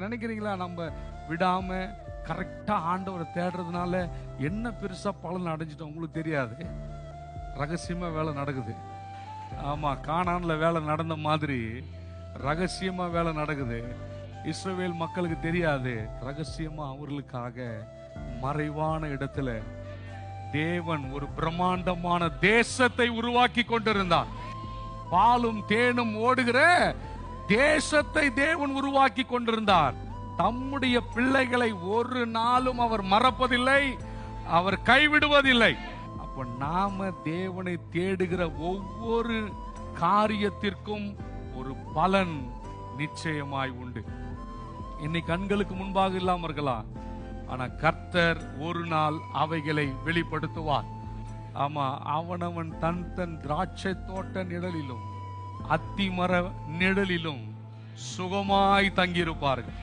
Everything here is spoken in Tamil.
நினைக்கிறீங்களா நம்ம விடாம கரெக்டா ஆண்டவரை தேடுறதுனால என்ன பெருசா பலன் அடைஞ்சிட்டோம் உங்களுக்கு தெரியாது. ரகசியமா வேலை நடக்குது. ஆமா, கானான்ல வேலை நடந்த மாதிரி ரகசியமா வேலை நடக்குது. இஸ்ரவேல் மக்களுக்கு தெரியாது. ரகசியமா அவர்களுக்காக மறைவான இடத்துல தேவன் ஒரு பிரம்மாண்டமான தேசத்தை உருவாக்கி கொண்டிருந்தார். பாலும் தேனும் ஓடுகிற தேசத்தை தேவன் உருவாக்கி கொண்டிருந்தார். தம்முடைய பிள்ளைகளை ஒரு நாளும் அவர் மறப்பதில்லை, அவர் கைவிடுவதில்லை. அப்ப நாம தேவனை தேடுகிற ஒவ்வொரு காரியத்திற்கும் ஒரு பலன் நிச்சயமாய் உண்டு. இன்னைக்கு கண்களுக்கு முன்பாக இல்லாம இருக்கலாம், ஆனா கர்த்தர் ஒரு நாள் அவைகளை வெளிப்படுத்துவார். ஆமா, அவனவன் தன் தன் திராட்சை தோட்ட நிழலிலும் அத்திமர நிழலிலும் சுகமாய் தங்கியிருப்பார்கள்.